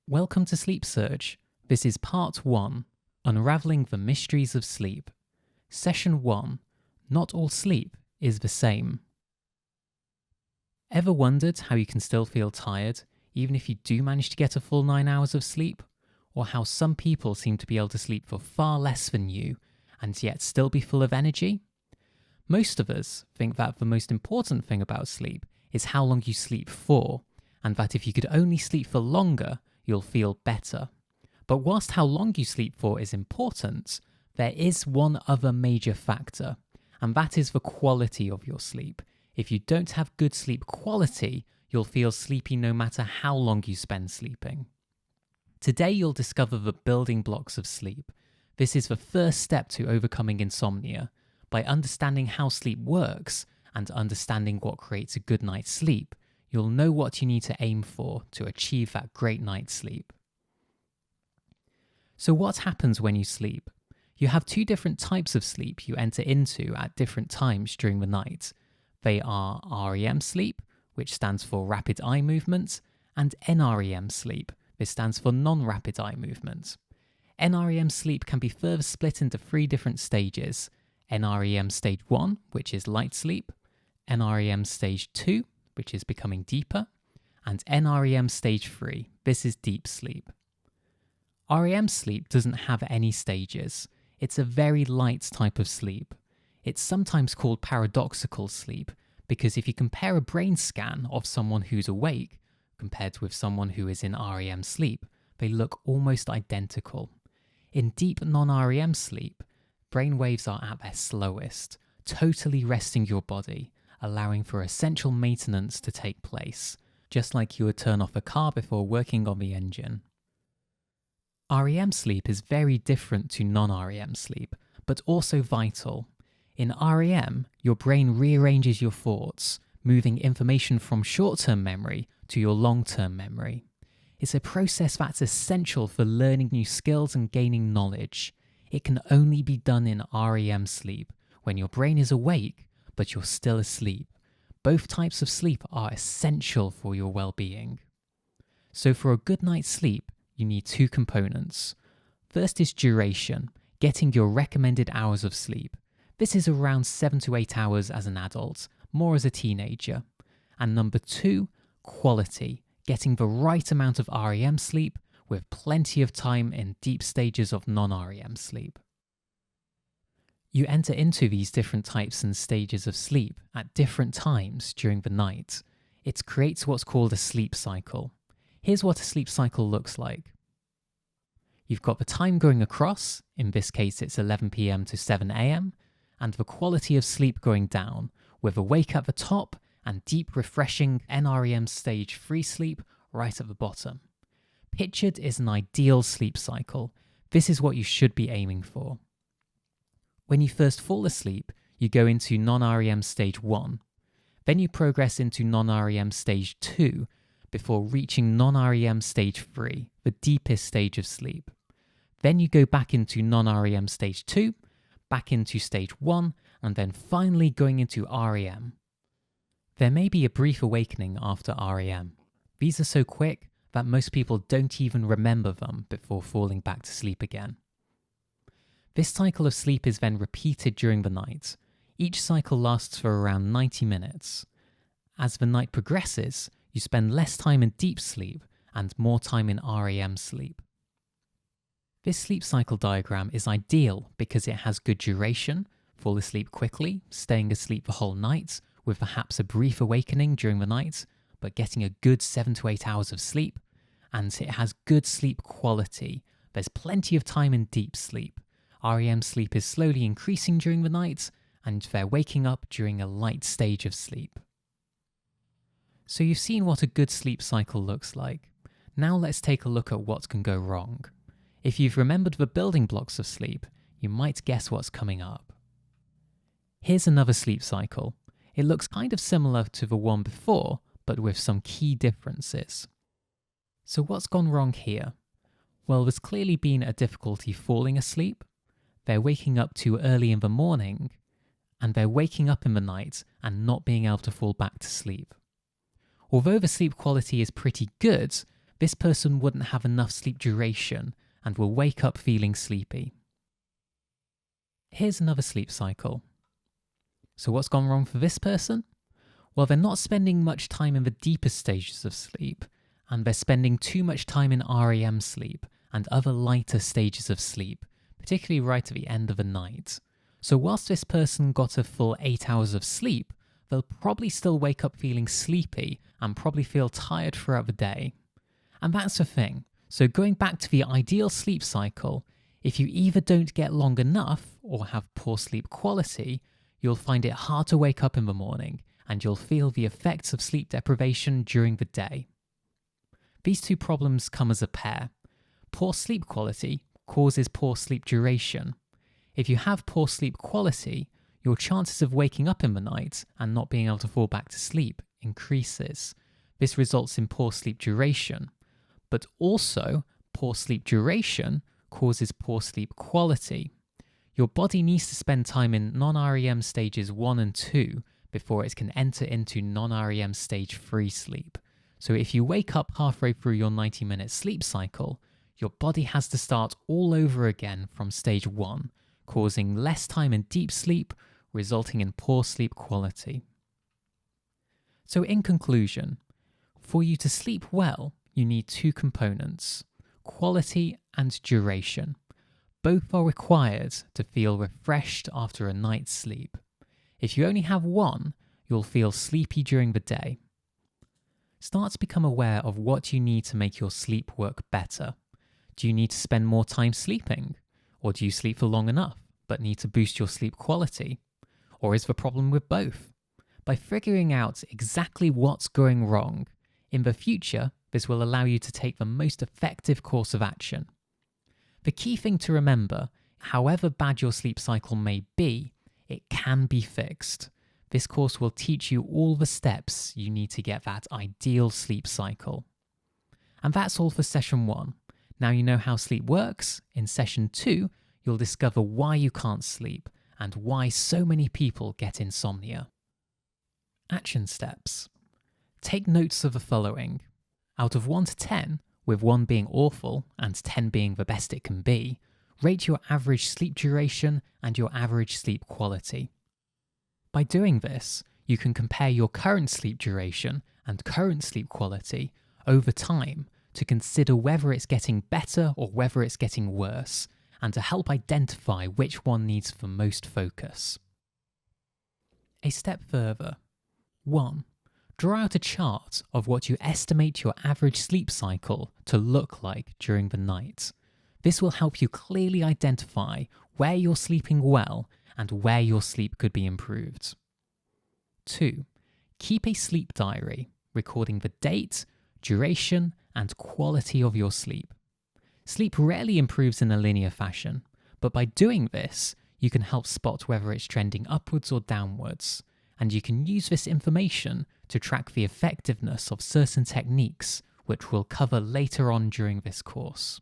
Welcome to Sleep Search. This is part 1, Unraveling the Mysteries of Sleep. Session 1, Not all sleep is the same. Ever wondered how you can still feel tired, even if you do manage to get a full 9 hours of sleep? Or how some people seem to be able to sleep for far less than you, and yet still be full of energy? Most of us think that the most important thing about sleep is how long you sleep for, and that if you could only sleep for longer, you'll feel better. But whilst how long you sleep for is important, there is one other major factor, and that is the quality of your sleep. If you don't have good sleep quality, you'll feel sleepy no matter how long you spend sleeping. Today you'll discover the building blocks of sleep. This is the first step to overcoming insomnia. By understanding how sleep works and understanding what creates a good night's sleep, you'll know what you need to aim for to achieve that great night's sleep. So what happens when you sleep? You have two different types of sleep you enter into at different times during the night. They are REM sleep, which stands for rapid eye movement, and NREM sleep. This stands for non-rapid eye movement. NREM sleep can be further split into 3 different stages. NREM stage 1, which is light sleep, NREM stage 2, which is becoming deeper, and NREM stage 3, this is deep sleep. REM sleep doesn't have any stages. It's a very light type of sleep. It's sometimes called paradoxical sleep because if you compare a brain scan of someone who's awake compared with someone who is in REM sleep, they look almost identical. In deep non-REM sleep, brain waves are at their slowest, totally resting your body, allowing for essential maintenance to take place, just like you would turn off a car before working on the engine. REM sleep is very different to non-REM sleep, but also vital. In REM, your brain rearranges your thoughts, moving information from short-term memory to your long-term memory. It's a process that's essential for learning new skills and gaining knowledge. It can only be done in REM sleep, when your brain is awake, but you're still asleep. Both types of sleep are essential for your well-being. So for a good night's sleep, you need 2 components. First is duration, getting your recommended hours of sleep. This is around 7 to 8 hours as an adult, more as a teenager. And number 2, quality, getting the right amount of REM sleep with plenty of time in deep stages of non-REM sleep. You enter into these different types and stages of sleep at different times during the night. It creates what's called a sleep cycle. Here's what a sleep cycle looks like. You've got the time going across, in this case it's 11 p.m. to 7 a.m, and the quality of sleep going down, with awake at the top and deep refreshing NREM stage 3 sleep right at the bottom. Pictured is an ideal sleep cycle. This is what you should be aiming for. When you first fall asleep, you go into non-REM stage 1. Then you progress into non-REM stage 2 before reaching non-REM stage 3, the deepest stage of sleep. Then you go back into non-REM stage 2, back into stage 1, and then finally going into REM. There may be a brief awakening after REM. These are so quick that most people don't even remember them before falling back to sleep again. This cycle of sleep is then repeated during the night. Each cycle lasts for around 90 minutes. As the night progresses, you spend less time in deep sleep and more time in REM sleep. This sleep cycle diagram is ideal because it has good duration, fall asleep quickly, staying asleep the whole night, with perhaps a brief awakening during the night, but getting a good 7 to 8 hours of sleep, and it has good sleep quality. There's plenty of time in deep sleep. REM sleep is slowly increasing during the night, and they're waking up during a light stage of sleep. So you've seen what a good sleep cycle looks like. Now let's take a look at what can go wrong. If you've remembered the building blocks of sleep, you might guess what's coming up. Here's another sleep cycle. It looks kind of similar to the one before, but with some key differences. So what's gone wrong here? Well, there's clearly been a difficulty falling asleep. They're waking up too early in the morning, and they're waking up in the night and not being able to fall back to sleep. Although the sleep quality is pretty good, this person wouldn't have enough sleep duration and will wake up feeling sleepy. Here's another sleep cycle. So what's gone wrong for this person? Well, they're not spending much time in the deepest stages of sleep, and they're spending too much time in REM sleep and other lighter stages of sleep, particularly right at the end of the night. So whilst this person got a full 8 hours of sleep, they'll probably still wake up feeling sleepy and probably feel tired throughout the day. And that's the thing. So going back to the ideal sleep cycle, if you either don't get long enough or have poor sleep quality, you'll find it hard to wake up in the morning and you'll feel the effects of sleep deprivation during the day. These two problems come as a pair. Poor sleep quality causes poor sleep duration. If you have poor sleep quality, your chances of waking up in the night and not being able to fall back to sleep increases. This results in poor sleep duration, but also poor sleep duration causes poor sleep quality. Your body needs to spend time in non-REM stages 1 and 2 before it can enter into non-REM stage 3 sleep. So if you wake up halfway through your 90-minute sleep cycle, your body has to start all over again from stage 1, causing less time in deep sleep, resulting in poor sleep quality. So in conclusion, for you to sleep well, you need two components, quality and duration. Both are required to feel refreshed after a night's sleep. If you only have one, you'll feel sleepy during the day. Start to become aware of what you need to make your sleep work better. Do you need to spend more time sleeping? Or do you sleep for long enough, but need to boost your sleep quality? Or is the problem with both? By figuring out exactly what's going wrong, in the future, this will allow you to take the most effective course of action. The key thing to remember, however bad your sleep cycle may be, it can be fixed. This course will teach you all the steps you need to get that ideal sleep cycle. And that's all for session 1. Now you know how sleep works. In session 2, you'll discover why you can't sleep and why so many people get insomnia. Action steps. Take notes of the following. Out of 1 to 10, with 1 being awful and 10 being the best it can be, rate your average sleep duration and your average sleep quality. By doing this, you can compare your current sleep duration and current sleep quality over time to consider whether it's getting better or whether it's getting worse, and to help identify which one needs the most focus. A step further. 1. Draw out a chart of what you estimate your average sleep cycle to look like during the night. This will help you clearly identify where you're sleeping well and where your sleep could be improved. 2. Keep a sleep diary, recording the date, duration, and quality of your sleep. Sleep rarely improves in a linear fashion, but by doing this, you can help spot whether it's trending upwards or downwards, and you can use this information to track the effectiveness of certain techniques, which we'll cover later on during this course.